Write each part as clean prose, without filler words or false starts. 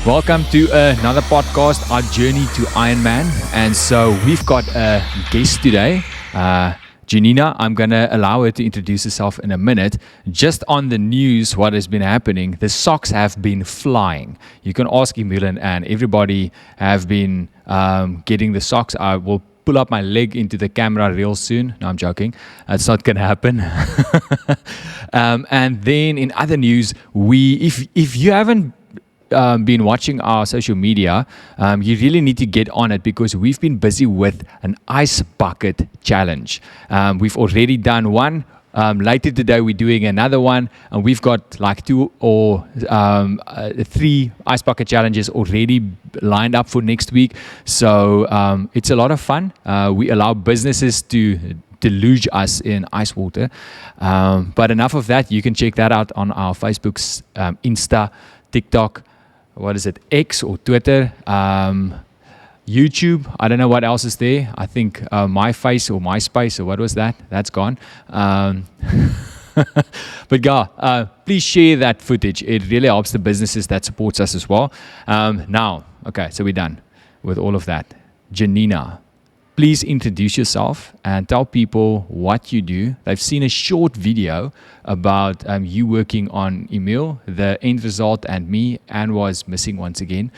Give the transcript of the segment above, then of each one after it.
Welcome to another podcast, Our Journey to Ironman. And so we've got a guest today, Jenina. I'm going to allow her to introduce herself in a minute. Just on the news, what has been happening, the socks have been flying. You can ask Emil and everybody have been getting the socks. I will pull up my leg into the camera real soon. No, I'm joking. That's not going to happen. And then in other news, if you haven't been watching our social media, you really need to get on it because we've been busy with an ice bucket challenge. We've already done one. Later today we're doing another one, and we've got like 2 or 3 ice bucket challenges already lined up for next week. So it's a lot of fun. We allow businesses to deluge us in ice water. But enough of that. You can check that out on our Facebook's Insta, TikTok, what is it, X or Twitter, YouTube. I don't know what else is there. I think My Face or MySpace or what was that? That's gone. But yeah, please share that footage. It really helps the businesses that supports us as well. Now, okay, so we're done with all of that. Jenina, please introduce yourself and tell people what you do. They've seen a short video about you working on Emil. The end result and me, Anne was missing once again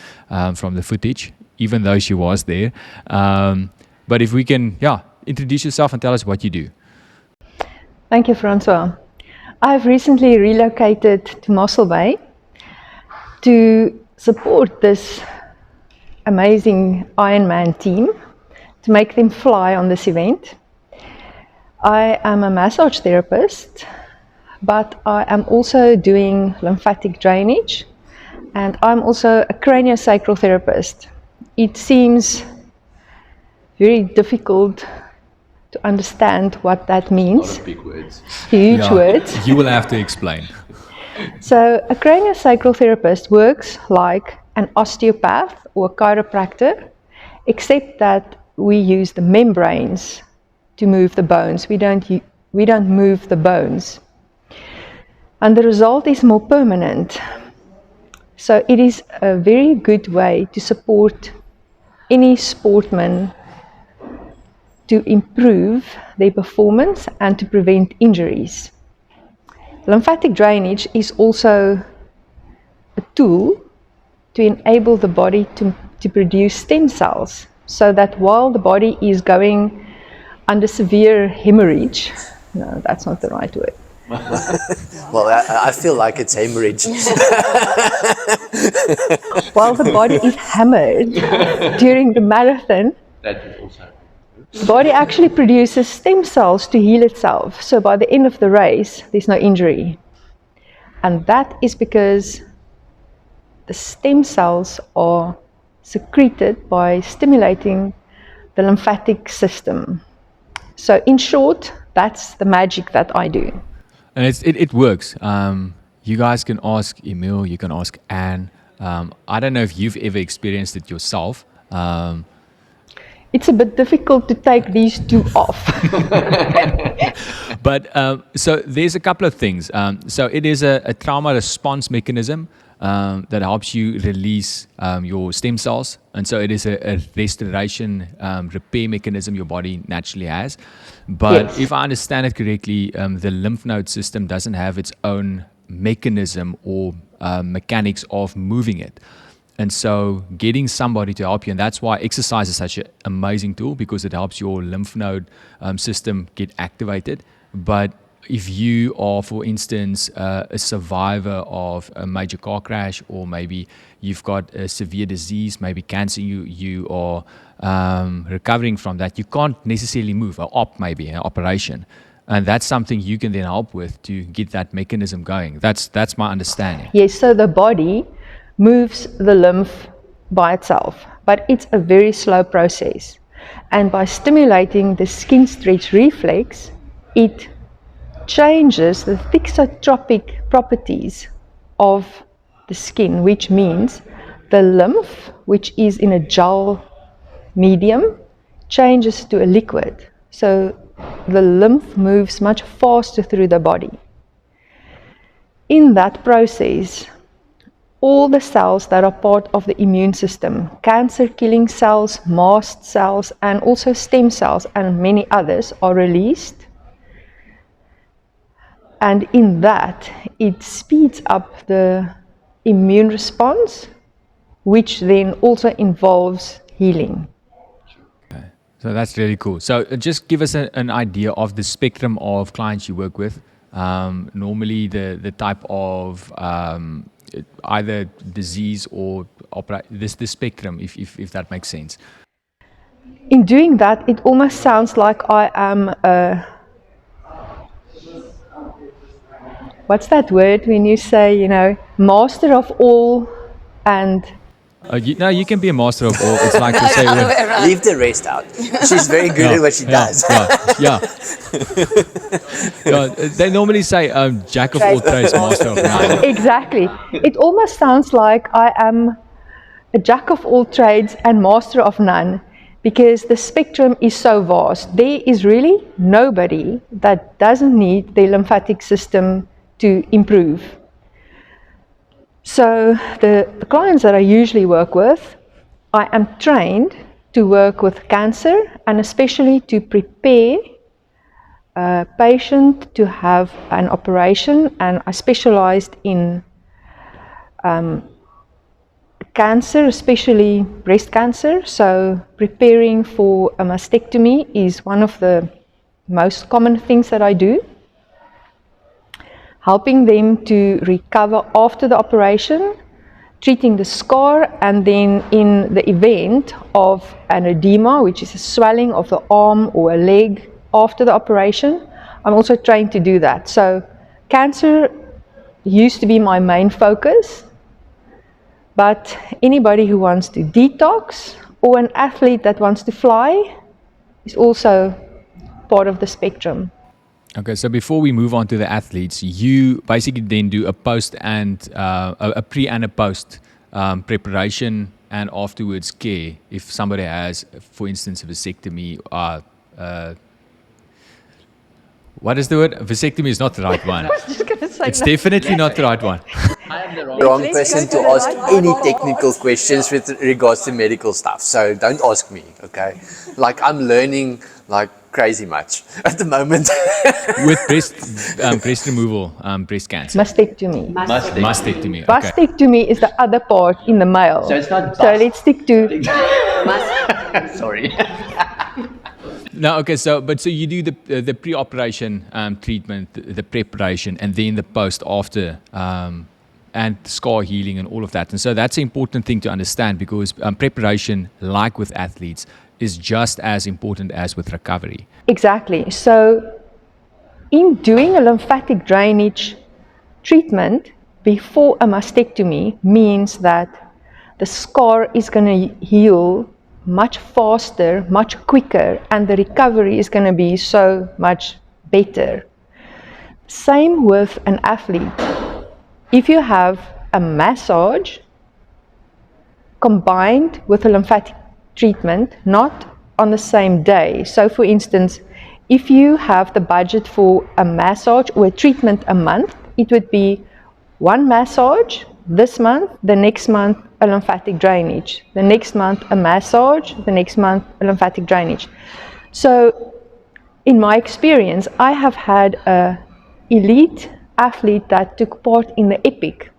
from the footage, even though she was there. But if we can, introduce yourself and tell us what you do. Thank you, Francois. I've recently relocated to Mossel Bay to support this amazing Ironman team, to make them fly on this event. I am a massage therapist, but I am also doing lymphatic drainage, and I'm also a craniosacral therapist. It seems very difficult to understand what that means. A lot of big words. Huge words. You will have to explain. So a craniosacral therapist works like an osteopath or a chiropractor, except that we use the membranes to move the bones. We don't move the bones. And the result is more permanent. So it is a very good way to support any sportsman to improve their performance and to prevent injuries. Lymphatic drainage is also a tool to enable the body to produce stem cells, so that while the body is going under severe hemorrhage, no, that's not the right word. Well, I feel like it's hemorrhage. While the body is hammered during the marathon, the body actually produces stem cells to heal itself. So by the end of the race, there's no injury. And that is because the stem cells are secreted by stimulating the lymphatic system. So in short, that's the magic that I do. And it works. You guys can ask Emil, you can ask Anne. I don't know if you've ever experienced it yourself. It's a bit difficult to take these 2 off. But so there's a couple of things. So it is a trauma response mechanism that helps you release your stem cells. And so it is a restoration repair mechanism your body naturally has. But Yes. if I understand it correctly, the lymph node system doesn't have its own mechanism or mechanics of moving it. And so getting somebody to help you, and that's why exercise is such an amazing tool, because it helps your lymph node system get activated. But if you are, for instance, a survivor of a major car crash, or maybe you've got a severe disease, maybe cancer, you are recovering from that, you can't necessarily move, an operation. And that's something you can then help with to get that mechanism going. That's my understanding. Yes, so the body moves the lymph by itself, but it's a very slow process. And by stimulating the skin stretch reflex, it changes the thixotropic properties of the skin, which means the lymph, which is in a gel medium, changes to a liquid. So the lymph moves much faster through the body. In that process, all the cells that are part of the immune system, cancer-killing cells, mast cells, and also stem cells, and many others are released. And in that, it speeds up the immune response, which then also involves healing. So that's really cool. So just give us an idea of the spectrum of clients you work with. Normally the type of either disease or the spectrum, if that makes sense. In doing that, it almost sounds like I am a, what's that word when you say, master of all and... You can be a master of all. It's like to say, leave the rest out. She's very good at what she does. Yeah. They normally say, jack of all trades, master of none. Exactly. It almost sounds like I am a jack of all trades and master of none, because the spectrum is so vast. There is really nobody that doesn't need their lymphatic system to improve. So the clients that I usually work with, I am trained to work with cancer and especially to prepare a patient to have an operation, and I specialized in cancer, especially breast cancer. So preparing for a mastectomy is one of the most common things that I do. Helping them to recover after the operation, treating the scar, and then in the event of an edema, which is a swelling of the arm or a leg after the operation, I'm also trained to do that. So cancer used to be my main focus, but anybody who wants to detox or an athlete that wants to fly is also part of the spectrum. Okay, so before we move on to the athletes, you basically then do a post and a pre and a post preparation and afterwards care. If somebody has, for instance, a vasectomy, what is the word? Vasectomy is not the right one. I was just going to say It's definitely not the right one. I am the wrong person to ask any technical questions with regards to medical stuff. So don't ask me, okay? Like I'm learning like crazy much at the moment. With breast removal, breast cancer. Mastectomy. Mastectomy. Okay. Mastectomy is the other part in the male. So it's not So let's stick to... Sorry. No, okay. So you do the pre-operation treatment, the preparation, and then the post after, and scar healing and all of that. And so that's an important thing to understand, because preparation, like with athletes, is just as important as with recovery. Exactly. So in doing a lymphatic drainage treatment before a mastectomy means that the scar is going to heal much faster, much quicker, and the recovery is going to be so much better. Same with an athlete. If you have a massage combined with a lymphatic treatment, not on the same day. So for instance, if you have the budget for a massage or a treatment a month, it would be one massage this month, the next month a lymphatic drainage, the next month a massage, the next month a lymphatic drainage. So in my experience, I have had an elite athlete that took part in the Epic,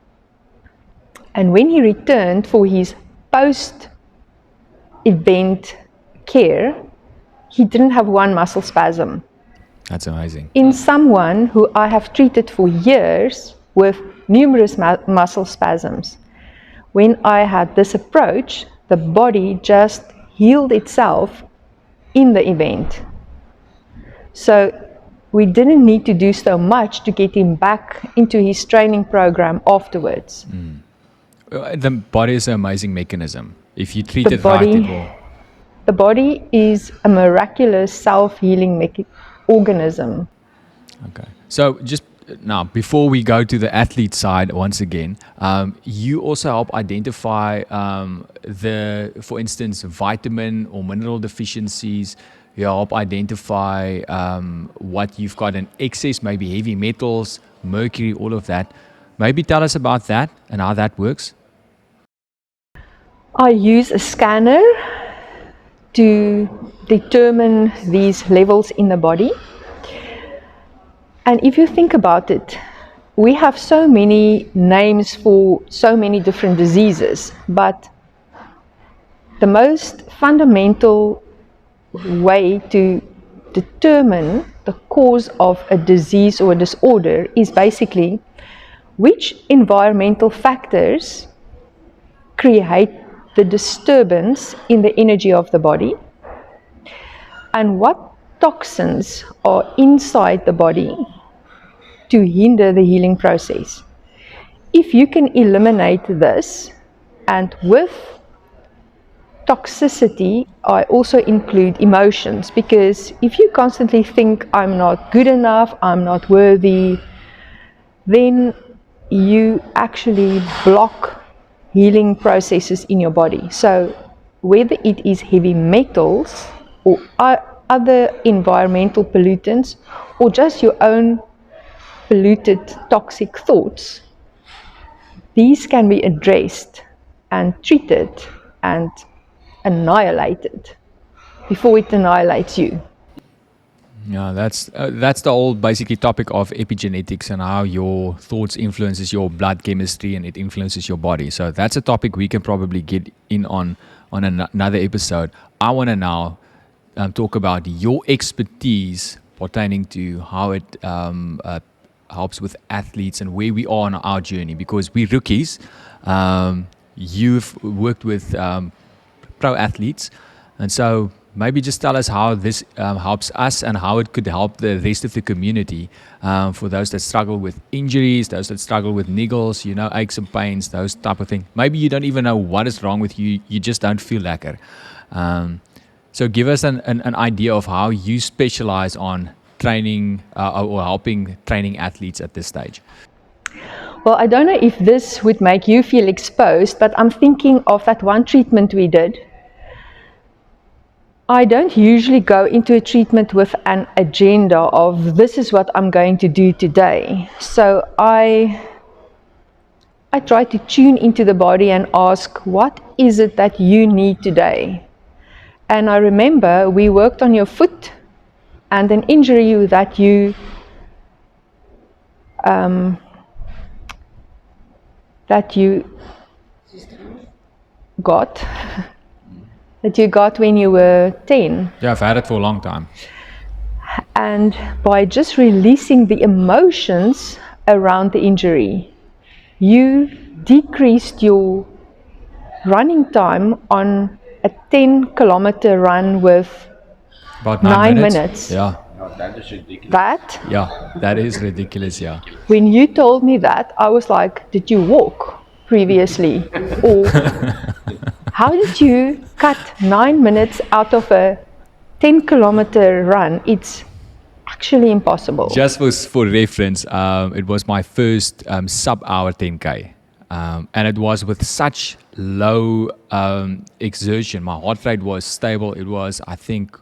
and when he returned for his post-event care, he didn't have one muscle spasm. That's amazing. In someone who I have treated for years with numerous muscle spasms, when I had this approach, the body just healed itself in the event. So we didn't need to do so much to get him back into his training program afterwards. The body is an amazing mechanism. If you treat it right, it will. The body is a miraculous self-healing organism. Okay. So just now, before we go to the athlete side once again, you also help identify for instance, vitamin or mineral deficiencies. You help identify what you've got in excess, maybe heavy metals, mercury, all of that. maybe tell us about that and how that works. I use a scanner to determine these levels in the body. And if you think about it, we have so many names for so many different diseases, but the most fundamental way to determine the cause of a disease or a disorder is basically which environmental factors create the disturbance in the energy of the body, and what toxins are inside the body to hinder the healing process. If you can eliminate this, and with toxicity, I also include emotions, because if you constantly think I'm not good enough, I'm not worthy, then you actually block healing processes in your body. So whether it is heavy metals or other environmental pollutants, or just your own polluted toxic thoughts, these can be addressed and treated and annihilated before it annihilates you. Yeah, that's the whole basically topic of epigenetics and how your thoughts influences your blood chemistry and it influences your body. So that's a topic we can probably get in on another episode. I want to now talk about your expertise pertaining to how it helps with athletes and where we are on our journey, because we're rookies. You've worked with pro athletes, and so maybe just tell us how this helps us and how it could help the rest of the community, for those that struggle with injuries, those that struggle with niggles, aches and pains, those type of things. Maybe you don't even know what is wrong with you, you just don't feel lekker. So give us an idea of how you specialize on training or helping training athletes at this stage. Well, I don't know if this would make you feel exposed, but I'm thinking of that one treatment we did. I don't usually go into a treatment with an agenda of this is what I'm going to do today. So I try to tune into the body and ask, what is it that you need today? And I remember we worked on your foot and an injury that you got that you got when you were 10. Yeah, I've had it for a long time. And by just releasing the emotions around the injury, you decreased your running time on a 10-kilometer run with About 9 minutes. Yeah. That is ridiculous. That is ridiculous, yeah. When you told me that, I was like, did you walk previously? Or how did you cut 9 minutes out of a 10-kilometer run? It's actually impossible. Just for reference, it was my first sub-hour 10K. And it was with such low exertion. My heart rate was stable. It was, I think,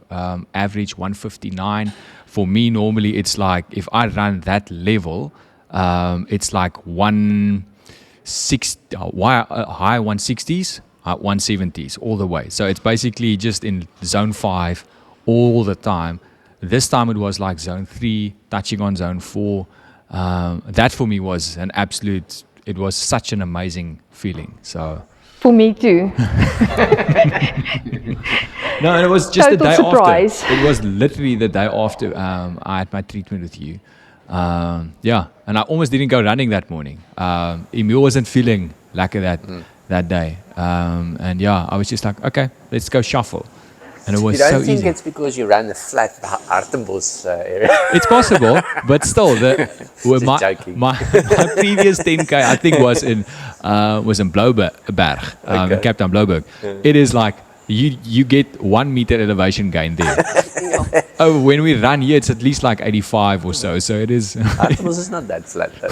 average 159. For me, normally it's like, if I run that level, it's like 160, high 160s, 170s all the way. So it's basically just in zone 5 all the time. This time it was like zone 3, touching on zone 4. That for me was an absolute... It was such an amazing feeling. So for me too. No, and it was just Total the day surprise. after. It was literally the day after I had my treatment with you. Yeah, and I almost didn't go running that morning. Emil wasn't feeling like that day. And yeah, I was just like, okay, let's go shuffle. And it was You don't so think easy. it's because you ran the flat Hartenbos area? It's possible, but still, my previous 10K I think was in Blouberg, in Cape Town Blouberg. It is like you get 1 meter elevation gain there. Oh, when we run here, it's at least like 85 or so. So it is. Hartenbos is not that flat though.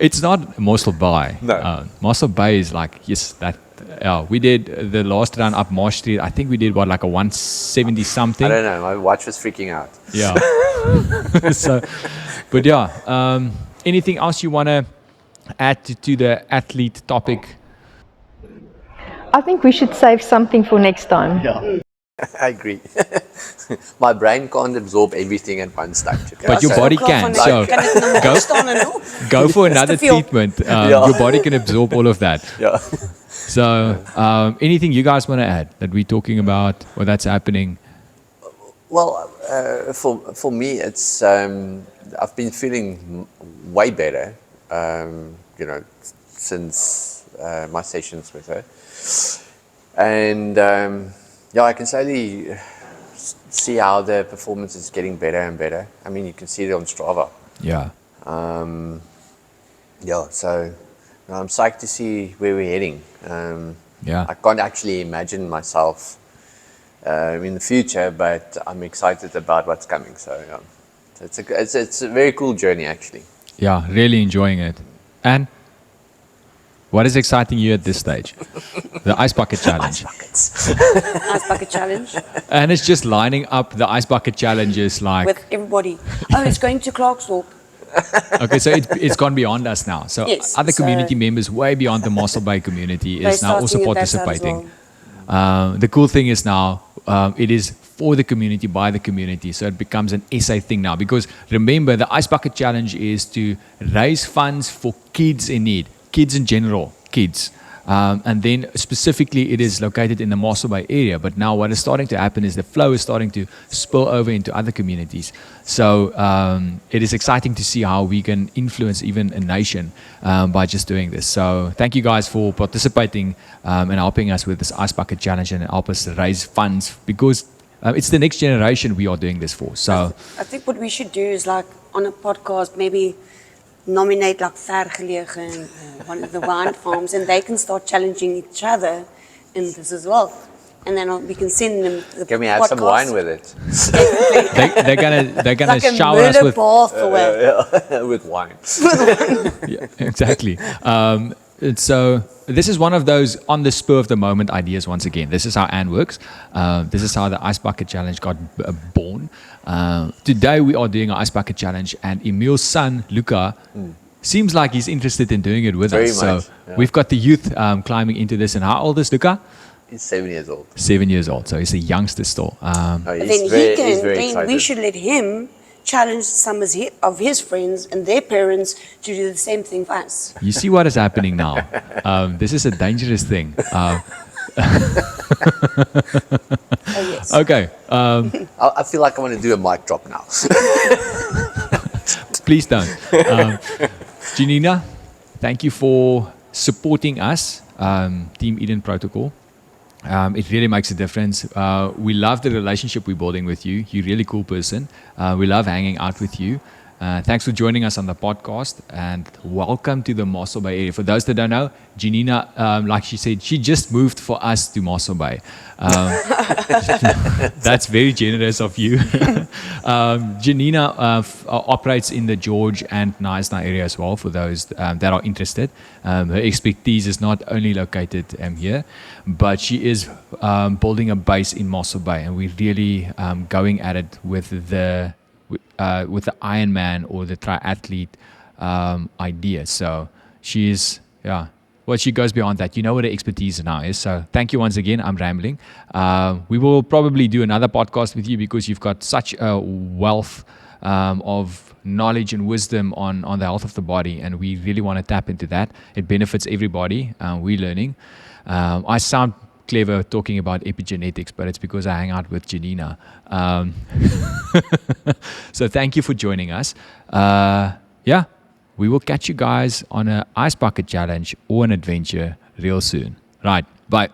It's not Mossel Bay. No. Mossel Bay is like, yes, that. Yeah, we did the last run up Marsh Street. I think we did like a 170 something. I don't know. My watch was freaking out. Yeah. So, but yeah, anything else you want to add to the athlete topic? I think we should save something for next time. Yeah. I agree. My brain can't absorb everything at one stage. Okay? But your body can. So go for another treatment. Your body can absorb all of that. Yeah. So anything you guys want to add that we're talking about or that's happening? Well, for me, it's I've been feeling way better, since my sessions with her, and I can slowly see how the performance is getting better and better. I mean, you can see it on Strava. Yeah. So I'm psyched to see where we're heading. I can't actually imagine myself in the future, but I'm excited about what's coming. So it's a very cool journey, actually. Yeah, really enjoying it. And what is exciting you at this stage? The Ice Bucket Challenge. Ice buckets. Ice bucket challenge And it's just lining up the Ice Bucket Challenges like... with everybody. Oh, it's going to Clarksville. Okay, so it's gone beyond us now. So Yes, other so- community members way beyond the Mossel Bay community They're is now also starting it that side as participating. The cool thing is now it is for the community, by the community. So it becomes an SA thing now. Because remember, the Ice Bucket Challenge is to raise funds for kids in need. Kids in general, kids. And then specifically it is located in the Mossel Bay area. But now what is starting to happen is the flow is starting to spill over into other communities. So it is exciting to see how we can influence even a nation by just doing this. So thank you guys for participating and helping us with this Ice Bucket Challenge and help us raise funds because it's the next generation we are doing this for. So I think what we should do is like on a podcast, maybe nominate like Vergelegen, one of the wine farms, and they can start challenging each other in this as well. And then we can send them the Can we have some wine with it? they're gonna like a shower us Merlot with bath away. With wine. yeah, exactly. And so this is one of those on the spur of the moment ideas once again. This is how Anne works. This is how the Ice Bucket Challenge got born. Today we are doing an Ice Bucket Challenge and Emil's son, Luca, seems like he's interested in doing it with Very us. much, So yeah. we've got the youth climbing into this. And how old is Luca? He's 7 years old. 7 years old. So he's a youngster still. Oh, Then he's very then excited. we should let him challenge some of his friends and their parents to do the same thing for us. You see what is happening now. This is a dangerous thing. Oh yes. Okay. I feel like I want to do a mic drop now. Please don't. Jenina, thank you for supporting us, Team Eden Protocol. It really makes a difference. We love the relationship we're building with you. You're a really cool person. We love hanging out with you. Thanks for joining us on the podcast and welcome to the Mossel Bay area. For those that don't know, Jenina, like she said, she just moved for us to Mossel Bay. That's very generous of you. Jenina operates in the George and Knysna area as well for those that are interested. Her expertise is not only located here, but she is building a base in Mossel Bay, and we're really going at it with the Ironman or the triathlete idea. So she's, well, she goes beyond that. You know what her expertise now is. So thank you once again. I'm rambling. We will probably do another podcast with you because you've got such a wealth of knowledge and wisdom on the health of the body, and we really want to tap into that. It benefits everybody. We're learning. I sound clever talking about epigenetics, but it's because I hang out with Jenina. So thank you for joining us. We will catch you guys on an Ice Bucket Challenge or an adventure real soon. Right, bye.